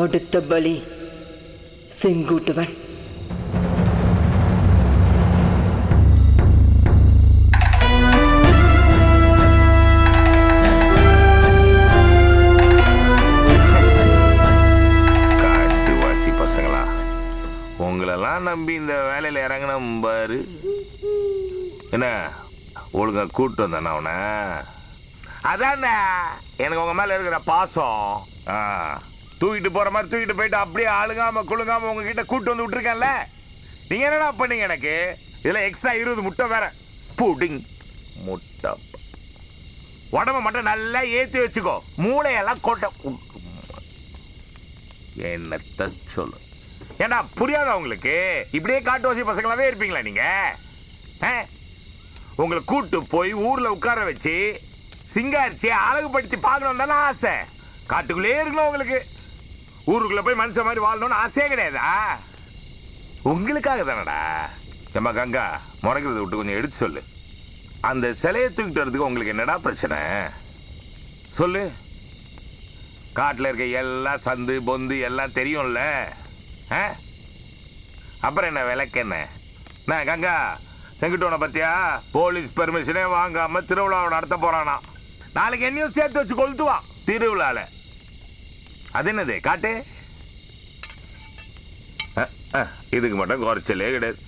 அடுத்த பலி செங்குட்டுவன். காட்டுவாசி பசங்களா, உங்களெல்லாம் நம்பி இந்த வேலையில் இறங்கின பாரு. என்ன ஒழுங்கா கூப்பிட்டு வந்தானே அவனை? அதானே எனக்கு உங்க மேல இருக்கிற பாசம். தூக்கிட்டு போற மாதிரி தூக்கிட்டு போயிட்டு அப்படியே அழுகாம குழுங்காம உங்ககிட்ட கூட்டு வந்து விட்டுருக்கேன்ல. நீங்க என்னடா பண்ணீங்க எனக்கு? இதுல எக்ஸ்ட்ரா 20 முட்டை வேற. புடிங் முட்டை. உடம்ப மட்டும் நல்லா ஏற்றி வச்சுக்கோ, மூளையெல்லாம் கொட்ட. என்னத்த சொல்லு? ஏண்டா புரியாதா உங்களுக்கு? இப்படியே காட்டுவாசி பசங்களாவே இருப்பீங்களா நீங்க? உங்களை கூட்டு போய் ஊர்ல உட்கார வச்சு சிங்காரிச்சு அழகுபடுத்தி பார்க்கணும் தானே ஆசை. காட்டுக்குள்ளே இருக்கணும் உங்களுக்கு. ஊருக்குள்ள போய் மனுஷன் மாதிரி வாழணும்னு ஆசையே கிடையாதா? உங்களுக்காக தானடா. ஏம்மா கங்கா, முறைக்கிறத விட்டு கொஞ்சம் எடுத்து சொல்லு. அந்த சிலையை தூக்கிட்டு வரதுக்கு உங்களுக்கு என்னடா பிரச்சனை சொல்லு? காட்டில் இருக்க எல்லாம் சந்து பொந்து எல்லாம் தெரியும்ல. அப்புறம் என்ன விளக்கு என்ன கங்கா? செங்குட்டோனை பத்தியா? போலீஸ் பெர்மிஷனே வாங்காம திருவிழாவை நடத்த போறானா. நாளைக்கு என்னையும் சேர்த்து வச்சு கொளுத்துவான் திருவிழால. அது என்னது காட்டு? இதுக்கு மட்டும் குறைச்சலே கிடையாது.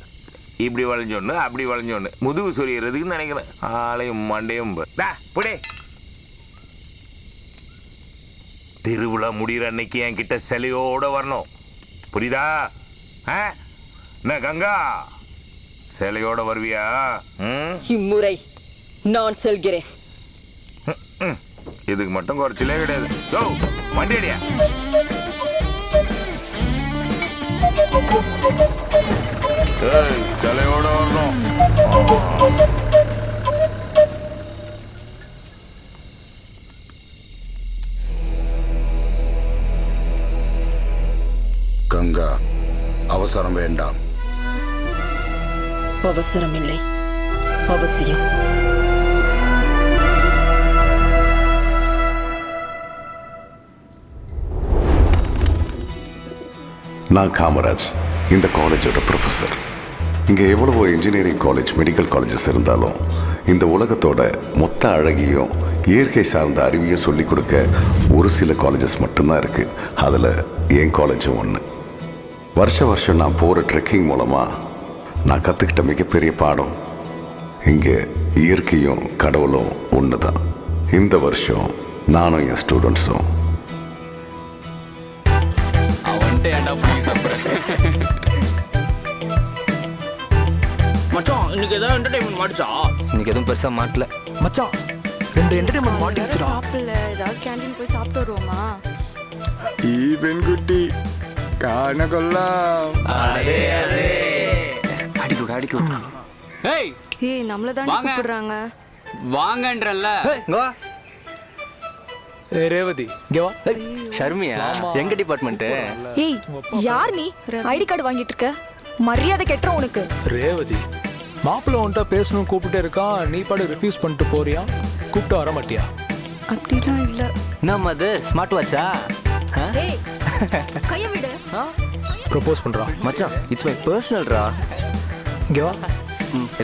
இப்படி வளைஞ்சொன்னு அப்படி வளைஞ்சொன்னு முதுகு சொரியறதுக்கு நினைக்கிறேன். ஆளையும் மண்டையும் புடே. திருவிழா முடிகிற அன்னைக்கு என்கிட்ட சிலையோட வரணும், புரியுதா? என்ன கங்கா, சிலையோட வருவியா? இம்முறை நான் செல்கிறேன். இதுக்கு மட்டும் குறைச்சலே கிடையாது. வண்டி அடியா. சிலையோட வரணும். கங்கா, அவசரம் வேண்டாம். அவசரமில்லை, அவசியம். நான் காமராஜ், இந்த காலேஜோட ப்ரொஃபஸர். இங்கே எவ்வளவோ இன்ஜினியரிங் காலேஜ், மெடிக்கல் காலேஜஸ் இருந்தாலும் இந்த உலகத்தோட மொத்த அழகியும் இயற்கை சார்ந்த அறிவியை சொல்லிக் கொடுக்க ஒரு சில காலேஜஸ் மட்டும்தான் இருக்குது. அதில் என் காலேஜும் ஒன்று. வருஷம் நான் போகிற ட்ரெக்கிங் மூலமாக நான் கற்றுக்கிட்ட மிகப்பெரிய பாடம், இங்கே இயற்கையும் கடவுளும் ஒன்று தான். இந்த வருஷம் நானும் என் ஸ்டூடெண்ட்ஸும் மச்சான், இன்னைக்கு ஏதாவது என்டர்டைன்மெண்ட் மாட்டுச்சா? இன்னைக்கு எதுவும் பெருசா மாட்டல மச்சான். 2 என்டர்டைன்மெண்ட் மாட்டிச்சுடா. சாப்பிடல, ஏதாவது கேண்டீன் போய் சாப்பிட்டு வருவோமா? ஈ பெண்குட்டி காணகொல்லாம். அடிக்குடா. ஏய், நம்மள தான் கூப்பிடுறாங்க. வாங்கன்றல்ல. ரேவதி இங்க வா. ஷர்மியா, எங்க டிபார்ட்மெண்ட்? ஏய், யார் நீ? ஐடி கார்டு வாங்கிட்டு இருக்க? மரியாதை கெட்டுற உனக்கு. ரேவதி, மாப்பிள்ள உன்கிட்ட பேசணும் கூப்பிட்டே இருக்கான், நீ பாடு ரிஃப்யூஸ் பண்ணிட்டு போறியா? கூப்பிட்டு வர மாட்டியா? அப்படிலாம் இல்ல. நம்ம அது ஸ்மார்ட் வாட்சா? ஏய், கைய விடு. ப்ரப்போஸ் பண்றான் மச்சான். இட்ஸ் மை பர்சனல் ரா. இங்க வா.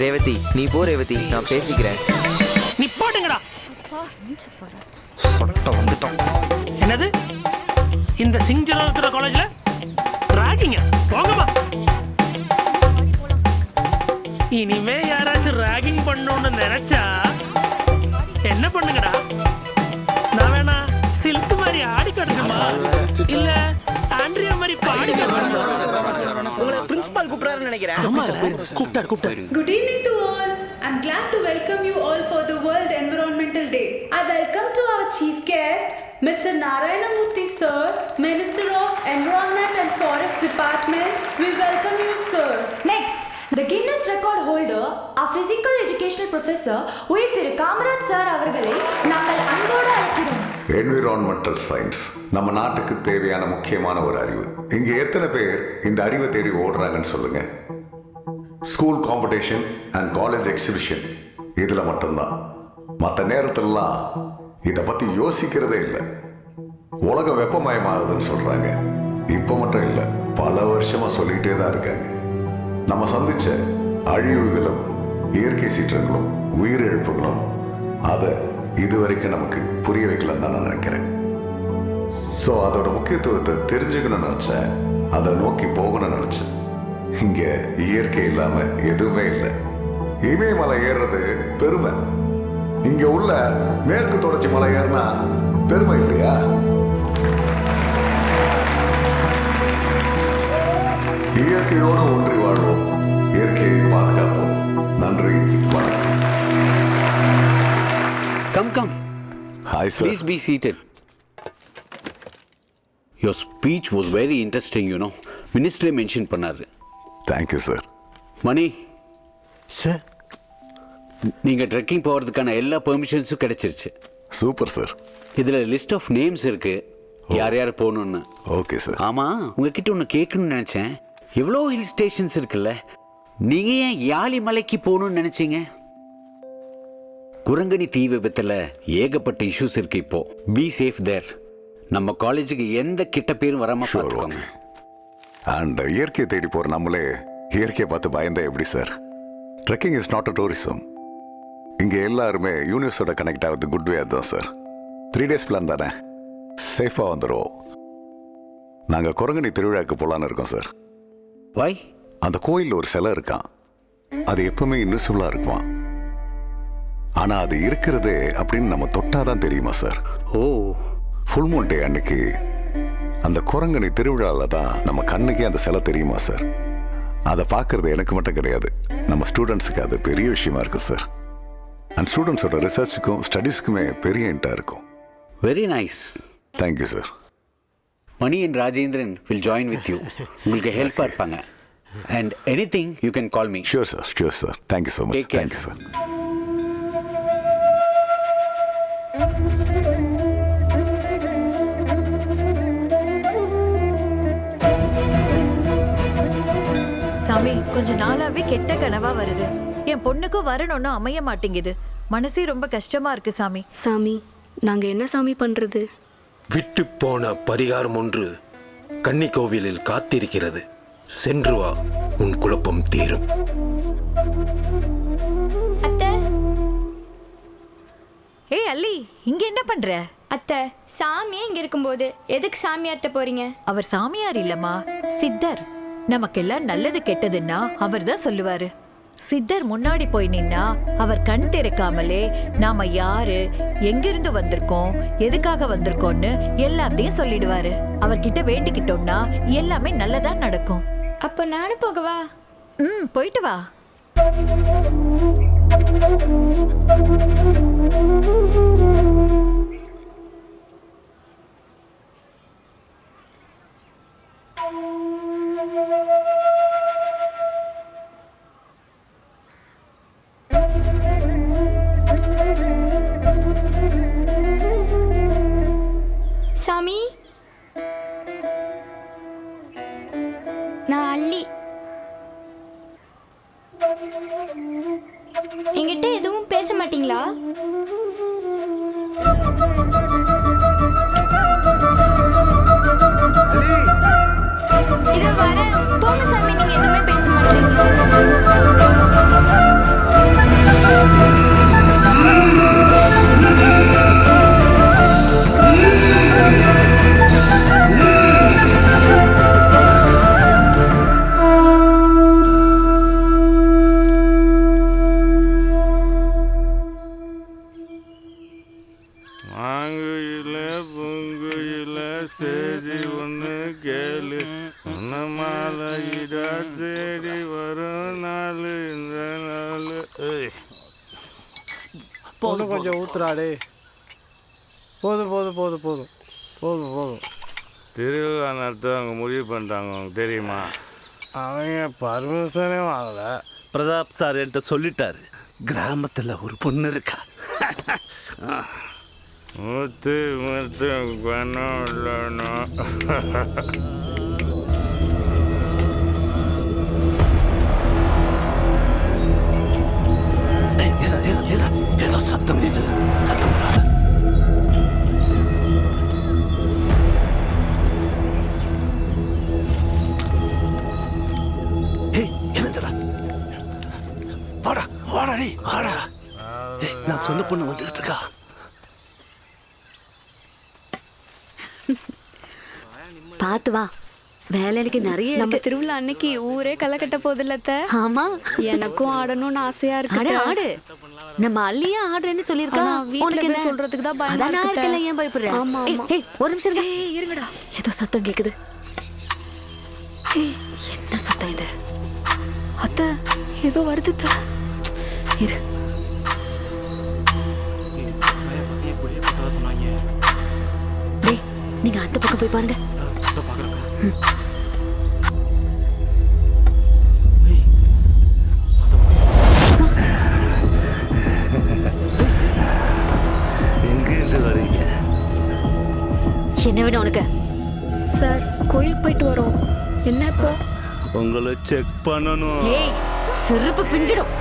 ரேவதி, நீ போ ரேவதி, நான் பேசிக்கிறேன். நீ போடுங்கடா. சொட்ட வந்துட்டோம். என்னது இந்த சிங்ஜனோத்திர காலேஜ்ல ராகிங்க? போங்கம்மா. இனிமே யாராச்சும் ராகிங் பண்ணணும்னு நினைச்சா என்ன பண்ணுங்கடா? நான் வேணா சில்க் மாதிரி ஆடி காட்டுமா, இல்ல ஆண்ட்ரியா மாதிரி பாடி காட்டுமா? உங்களை பிரின்சிபால் கூப்பிடுறாருன்னு நினைக்கிறேன். கூப்பிட்டாரு. Good evening to all. I'm glad to welcome you all for the World Environmental Day. I welcome to our chief guest, Mr. Narayana Murthy sir, Minister of Environment and Forest Department. We welcome you, sir. Next, the Guinness record holder, our physical educational professor, Thiru Kamaraj sir அவர்களை நாங்கள் அன்போடு அழைக்கிறோம். Environmental science நம்ம நாட்டுக்கு தேவையான முக்கியமான ஒரு அறிவு. இங்க எத்தனை பேர் இந்த அறிவை தேடி ஓடுறாங்கன்னு சொல்லுங்க. School competition and college exhibition இதுல மட்டும்தான். மற்ற நேரத்திலலாம் இதை பத்தி யோசிக்கிறதே இல்லை. உலகம் வெப்பமயமாகுதுன்னு சொல்றாங்க. இப்போ மட்டும் இல்லை, பல வருஷமா சொல்லிட்டே தான் இருக்காங்க. நம்ம சந்திச்ச அழிவுகளும் இயற்கை சீற்றங்களும் உயிரிழப்புகளும் அதை இதுவரைக்கும் நமக்கு புரிய வைக்கலன்னு தான் நான் நினைக்கிறேன். ஸோ அதோட முக்கியத்துவத்தை தெரிஞ்சுக்கணும்னு நினச்சேன், அதை நோக்கி போகணும்னு நினச்சேன். இங்கே இயற்கை இல்லாமல் எதுவுமே இல்லை. இமயமலை ஏறுறது பெருமை. இங்கே உள்ள மேற்கு தொடர்ச்சி மலை ஏறினா பெருமை இல்லையா? இயற்கையோடு ஒன்றி வாழ்வோம், இயற்கையை பாதுகாப்போம். நன்றி, வணக்கம். Come. Hi sir. Please be seated. Your speech was very interesting, you know. Minister mentioned பண்ணாரு. Thank you sir. மணி, சார். நீங்கள் ட்ரெக்கிங் போகிறதுக்கான எல்லா பெர்மிஷன்ஸும் கிடைச்சிருச்சு. Super sir. இதில் லிஸ்ட் ஆஃப் நேம்ஸ் இருக்கு, யார் யார் போகணுன்னு. Okay sir. ஆமாம், உங்ககிட்ட ஒன்று கேட்கணும்னு நினச்சேன். எவ்வளோ ஹில் ஸ்டேஷன்ஸ் இருக்குல்ல, நீங்கள் ஏன் யாழி மலைக்கு போகணும்னு நினச்சிங்க? குரங்கணி தீ விபத்தில் ஏகப்பட்ட இஷ்யூஸ் இருக்கு இப்போ. பி சேஃப் தேர். நம்ம காலேஜுக்கு எந்த கிட்ட பேரும் வராமல் பார்த்துக்கோங்க. அண்ட் இயற்கையை தேடி போகிற நம்மளே இயற்கையை பார்த்து பயந்தா எப்படி sir? Trekking is not a tourism. இங்கே எல்லாருமே யூனிவர்ஸோட கனெக்ட் ஆகிறது குட் வே அதுதான் சார். 3 days பிளான் தானே, சேஃபாக வந்துடும். நாங்கள் குரங்கணி திருவிழாவுக்கு போகலான்னு இருக்கோம் சார். வாய்? அந்த கோயிலில் ஒரு சிலை இருக்கான், அது எப்பவுமே இன்விசிபிளாக இருக்குமா. ஆனால் அது இருக்கிறது அப்படின்னு நம்ம தொட்டாதான் தெரியுமா சார்? ஓ. ஃபுல் மூன் டே அன்னைக்கு அந்த குரங்கணி திருவிழாவில் தான் நம்ம கண்ணுக்கே அந்த சிலை தெரியுமா சார்? அதை பார்க்கறது எனக்கு மட்டும் கிடையாது, நம்ம ஸ்டூடெண்ட்ஸுக்கு அது பெரிய விஷயமா இருக்கு சார். அண்ட் ஸ்டூடெண்ட்ஸோட ரிசர்ச்சுக்கும் ஸ்டடீஸ்க்குமே பெரிய இன்ட்டாக இருக்கும். Very nice. Thank you sir. Mani and Rajendran will join with you. உங்களுக்கு ஹெல்ப்பாக இருப்பாங்க. And anything you can call me. Sure sir, sure sir. Thank you so much. Thank you sir. சாமி, கொஞ்ச நாளாவே கெட்ட கனவா வருது. என் பொண்ணுக்கும் வரணும்னு அமைய மாட்டேங்குது. மனசே ரொம்ப கஷ்டமா இருக்கு சாமி. சாமி, நாங்க என்ன சாமி பண்றது? விட்டு போன பரிகாரம் ஒன்று கன்னி கோவிலில் காத்திருக்கிறது. சென்று வா, உன் குழப்பம் தீரும். அத்தை. ஏய் அல்லி, இங்க என்ன பண்ற? அத்தை, சாமியே இங்க இருக்கும்போது எதுக்கு சாமியார்ட்ட போறீங்க? அவர் சாமியார் இல்லம்மா, சித்தர். நமக்கெல்லாம் நல்லது கெட்டதுன்னா அவர் தான் சொல்லுவாரு. சித்தர் முன்னாடி போய் நின்னா அவர் கண் திறக்காமலே நாம யாரு, எங்கிருந்து வந்திருக்கோம், எதுக்காக வந்திருக்கோம்னு எல்லாத்தையும் சொல்லிடுவாரு. அவர்கிட்ட வேண்டிக்கிட்டோம்னா எல்லாமே நல்லதா நடக்கும். அப்ப நானும் போகவா? போயிட்டு வா. சாமி, நான் அல்லி. என்கிட்ட எதுவும் பேச மாட்டீங்களா? இதோ வரேன். போங்க சாமி, நீங்க எதுவுமே பேச மாங்குயில பூங்குயில சேதி ஒன்று கேளு, உன்ன மாலையிட தேடி வரும் நாள் இந்த நாள். போதும், கொஞ்சம் ஊத்துறாடே. போதும் போதும் போதும் போதும் போதும் போதும். திருவிழா நடத்த அவங்க முடிவு பண்ணிட்டாங்க, உங்களுக்கு தெரியுமா? அவங்க பர்மிஷனே வாங்கல. பிரதாப் சார் என்கிட்ட சொல்லிட்டாரு, கிராமத்தில் ஒரு பொண்ணு இருக்கா. முத்து முத்து பணம் இல்லைன்னா ஏதோ சத்தம் கேட்குது. சத்தம் போடாத. வாடா. நான் சொன்ன பொண்ணு வந்துகிட்டு இருக்கா. பாத்து வா, வேலைக்கு நிறைய நம்ம திருவிழா அன்னைக்கு ஊரே களை கட்ட போதில்ல அத்தை. ஆமா, எனக்கும் ஆடணும்னு ஆசையா இருக்கு. ஆடு ஆடு. நம்ம அள்ளியா ஆடுறேன்னு சொல்லிருக்கா. உனக்கு என்ன சொல்றதுக்கு தான் பயமா நான் இருக்கு. இருக்கல, ஏன் பயப்படுற? ஆமா ஆமா. ஒரு நிமிஷம் இருங்க. இருங்கடா. ஏதோ சத்தம் கேக்குது. என்ன சத்தம் இது? அத்தை ஏதோ வருது அத்தை. இரு. டேய், நீங்க அந்த பக்கம் போய் பாருங்க. எங்கிருந்து வரீங்க? என்ன வேணும் உனக்கு? சார் கோயில் போயிட்டு வரோம். என்ன இப்போ? உங்களை செக் பண்ணணும். ஏய், செருப்பு பிஞ்சிடும்.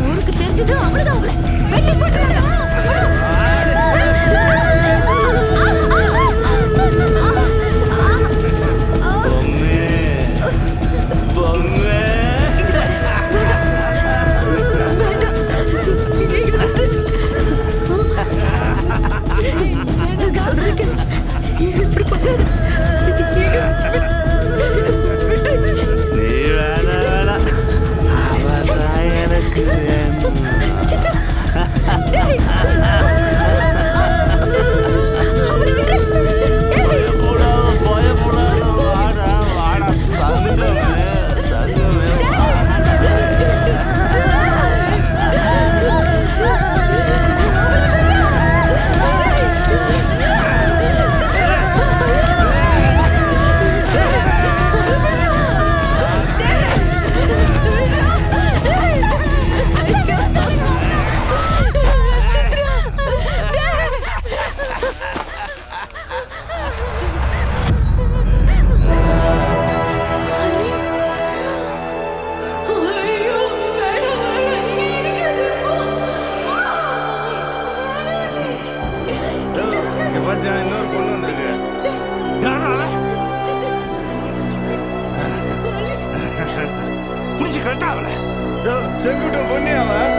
ஊருக்கு தெரிஞ்சது அவ்வளவுதான், உங்களை வெட்டி போட்டுருவாங்க. இன்னொரு பொண்ணு வந்திருக்கு. புடிச்சு கட்டாவல செங்குட்ட பொண்ணு அவன்.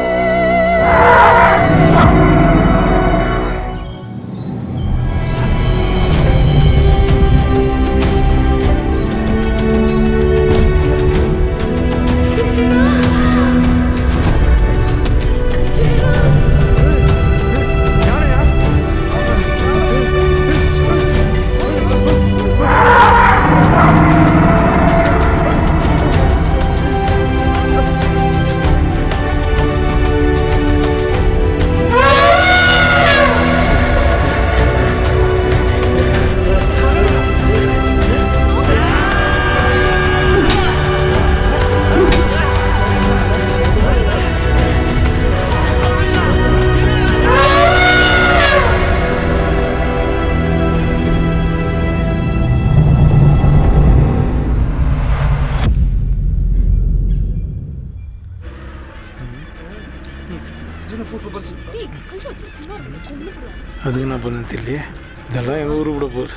அதுக்கு நான் பண்ண தெரியலையே. இதெல்லாம் எங்கள் ஊரு விட போகுது.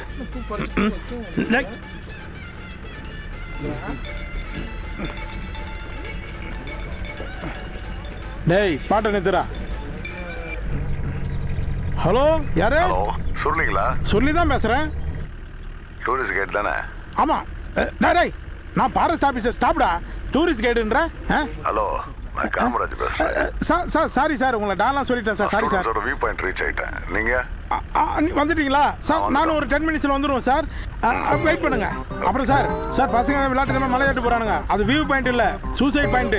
டேய், பாட்டை நிறுத்துறா. ஹலோ, யாரு? சொன்னீங்களா? சொல்லி தான் பேசுகிறேன். டூரிஸ்ட் கைட் தானே? ஆமாம். டேய், நான் ஃபாரஸ்ட் ஆஃபீஸர் ஸ்டாப்டா. டூரிஸ்ட் கைடுன்ற? ஹலோ, நான் காமராஜ் பேசுறேன். சாரி சார், உங்களை டான்லாம் சொல்லிட்டேன் sir. Sorry sir. View point reach ஆயிட்டேன். நீங்க வந்துட்டீங்களா சார்? நானும் ஒரு 10 மினிட்ஸில் வந்துடுவோம் சார். வெயிட் பண்ணுங்க. அப்புறம் சார் பசங்க விளையாட்டு மலையாட்டு போறானுங்க. அது வியூ பாயிண்ட் இல்ல, சூசைட் பாயிண்ட்.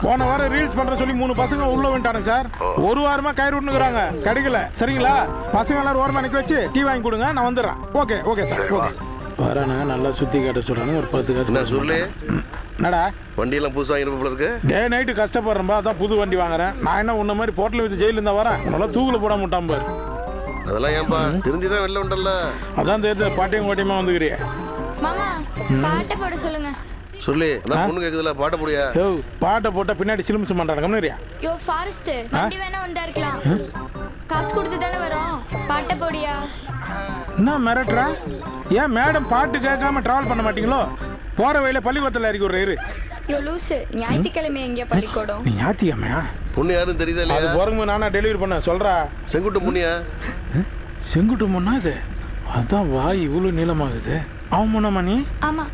போன வாரம் ரீல்ஸ் பண்ற சொல்லி 3 பசங்க உள்ள வந்துட்டானுங்க சார். ஒரு வாரமா கயிறு விட்டுக்கிறாங்க, கிடைக்கல. சரிங்களா? பசங்க எல்லாரும் ஓரமா நிக்க வச்சு டீ வாங்கி கொடுங்க, நான் வந்துடுறேன். Okay okay sir. ஓகே வரானுங்க, நல்லா சுத்தி காட்ட சொல்றானுங்க. ஒரு 10 காசு சொல்லு. என்னடா வண்டியெல்லாம் புதுசாக வாங்கின இருக்கு? டே நைட்டு கஷ்டப்படுறேன்பா, அதான் புது வண்டி வாங்குறேன். நான் என்ன உன்ன மாதிரி போட்டல வச்சு ஜெயில இருந்தா வரேன். நல்லா தூக்கில் போட மாட்டான் பாரு. அதெல்லாம் ஏன்பா தெரிஞ்சுதான் வெளில உண்டல்ல. அதான் தெரிஞ்ச பாட்டியும் கோட்டியமா வந்துக்கிறிய. மாமா பாட்டை போட சொல்லுங்க. சொல்லி அந்த பொண்ணு கேக்குதுல பாட்ட போடியா? யோ பாட்டை போட்டால் பின்னாடி சிலுமிசம் பண்ணுறாங்க கம்னரியா? யோ ஃபாரஸ்ட் வண்டி வேணா வந்தா இருக்கலாம். காசு கொடுத்து தானே வரோம். பாட்ட போடியா? என்ன மிரட்டுறா? ஏன் மேடம் பாட்டு கேட்காம டிராவல் பண்ண மாட்டீங்களோ? போகிற வழியில பள்ளிக்கூடத்தில் இறக்கி விட்ற. யோ லூசு, ஞாயிற்றுக்கிழமை எங்கேயா பள்ளிக்கூடம்? நீ ஞாத்தியம்மையா? பொண்ணு யாருன்னு தெரியுதா அது இல்லையா? போகிறவங்க நானா டெலிவரி பண்ண சொல்கிறா. செங்குட்டு முனியா? செங்குட்டு முன்னா இது? அதான் வாய் இவ்வளோ நீளமாகுது. அவன் முன்னம்மா நீ? ஆமா.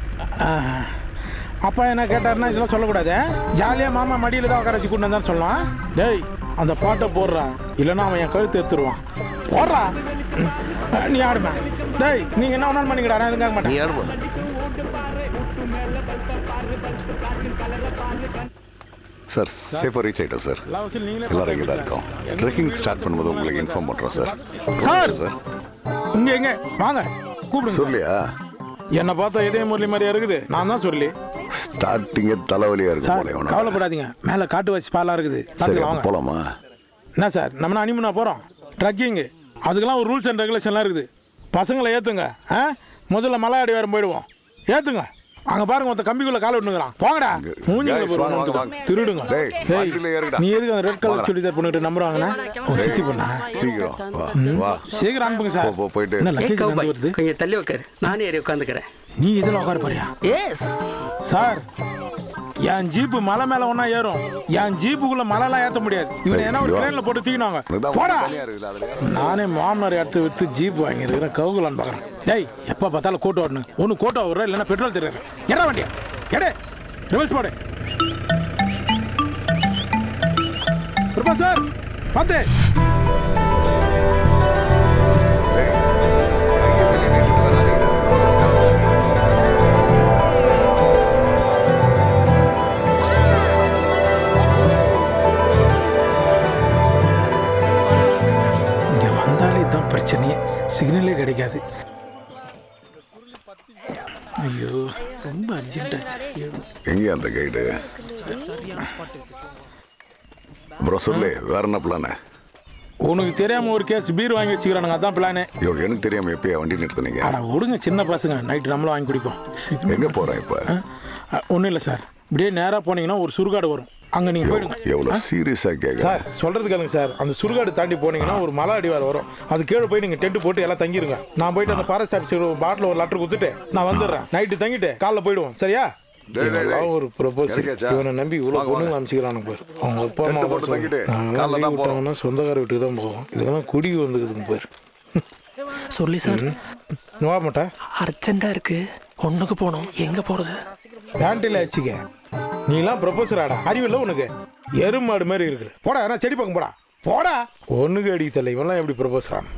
அப்பா என்ன கேட்டாருன்னா இதெல்லாம் சொல்லக்கூடாது. ஜாலியாக மாமா மடியில் தான் உட்கார வச்சு கூட்டு வந்தான்னு சொல்லலாம். டேய் அந்த பாட்டை போடுறா, இல்லைன்னா அவன் என் கழுத்து எடுத்துருவான். போடுறா, நீ ஆடுமா. டேய் நீங்கள் என்ன ஒன்றாலும் பண்ணிக்கடா, நான் எதுவும் கேட்க மாட்டேன். நீ ஆடுமா? சார் சேஃபாக ரீச் ஆகிட்டோம் சார். எல்லாரும் இங்கே தான் இருக்கோம். ட்ரெக்கிங் ஸ்டார்ட் பண்ணும்போது உங்களுக்கு இன்ஃபார்ம் பண்ணுறோம் சார். சார் சார் இங்கே எங்கே வாங்க கூப்பிடுங்க. சொல்லியா? என்னை பார்த்தா இதே முரளி மாதிரியா இருக்குது. நான் தான் சொல்லி ஸ்டார்டிங்கே தலைவலியாக இருக்கு சார். போல உனக்கு. கவலைப்படாதீங்க, மேலே காட்டு வச்சு பாலாக இருக்குது. சரி பார்த்துக்கலாம் வாங்க. போகலாமா? என்ன சார் நம்ம அனிமுனா போகிறோம் ட்ரக்கிங்கு, அதுக்கெல்லாம் ஒரு ரூல்ஸ் அண்ட் ரெகுலேஷன்லாம் இருக்குது. பசங்களை ஏற்றுங்க. முதல்ல மலை அடி வேறு போயிடுவோம். ஏற்றுங்க. அங்கே பாருங்க ஒருத்த கம்பிக்குள்ளே காலை விட்டுங்கிறான். போங்கடா மூஞ்சிங்களை போடுவோம். திருடுங்க. நீ எதுக்கு அந்த ரெட் கலர் சுடிதார் பண்ணிட்டு நம்பர் வாங்கினா சுற்றி பண்ணா? சீக்கிரம் வா. சீக்கிரம் அனுப்புங்க சார். போயிட்டு என்ன லக்கேஜ் வருது? கொஞ்சம் தள்ளி உட்காரு, நானே ஏறி உட்காந்துக்கிறேன். நீ இதில் உட்கார போறியா? எஸ் சார் என் ஜீப்பு மலை மேலே ஒன்றா ஏறும். என் ஜீப்புக்குள்ளே மலைலாம் ஏற்ற முடியாது. இவனை ஏன்னா ஒரு ட்ரெயினில் போட்டு தூக்கினாங்க. போடா. நானே மாமனார் இடத்து விற்று ஜீப் வாங்கியிருக்கிறேன். கவுகலான்னு பார்க்குறேன். டேய் எப்போ பார்த்தாலும் கோட்டு ஓடணும். ஒன்று கோட்டை விட்ற, இல்லைன்னா பெட்ரோல் தெரியுறேன். எடா வண்டியா எடே ரிவர்ஸ் போடு. பிரபா சார் பார்த்து. பிரச்சனையே சிக்னலே கிடைக்காது. ஐயோ ரொம்ப அர்ஜென்ட்டாச்சு. எங்கே அந்த கைடு? அப்புறம் சொல்லு, வேற என்ன பிளானு? உனக்கு தெரியாம ஒரு கேஸ் பீர் வாங்கி வச்சுக்கிறானுங்க, அதான் பிளானு. ஐயோ எனக்கு தெரியாம எப்பயா வண்டி நிறுத்தினீங்க? அட விடுங்க, சின்ன பசங்க, நைட்டு நம்மளும் வாங்கி குடிப்போம். எங்கே போகிறேன் இப்போ? ஒன்றும் இல்லை சார், இப்படியே நேராக போனீங்கன்னா ஒரு சுடுகாடு வரும், அங்கே நீங்கள் போயிடுங்க. எவ்வளோ சீரியஸாக கேட்க சார்? சொல்கிறது கேளுங்க சார். அந்த சுடுகாடு தாண்டி போனீங்கன்னா ஒரு மலை அடிவாரம் வரும். அது கீழே போய் நீங்கள் டென்ட் போட்டு எல்லாம் தங்கிடுங்க. நான் போயிட்டு அந்த ஃபாரஸ்ட் ஆஃபீஸர் பாட்டில் ஒரு லெட்டர் கொடுத்துட்டு நான் வந்துடுறேன். நைட்டு தங்கிட்டு காலைல போயிடுவோம். சரியா? ஒரு ப்ரொபோசல். இவனை நம்பி இவ்வளோ பொண்ணுங்க அமைச்சிக்கிறானு போய் அவங்க அப்பா அம்மா விட்டாங்கன்னா சொந்தக்கார வீட்டுக்கு தான் போவோம். இதுக்கெல்லாம் குடி வந்துக்குதுங்க போய். சொல்லி சார் வா மாட்டேன், அர்ஜென்ட்டாக இருக்கு, ஒன்றுக்கு போகணும். எங்கே போகிறது? பேண்டில் வச்சுக்க. நீலாம் ப்ரொபோசர் ஆடா, அறிவில்லை உனக்கு? எருமாடு மாதிரி இருக்குது. போடா, ஏன்னா செடி பக்கம் போடா. போடா ஒன்றுக்கு அடி தலை. இவெல்லாம் எப்படி ப்ரொபோசர் ஆனா?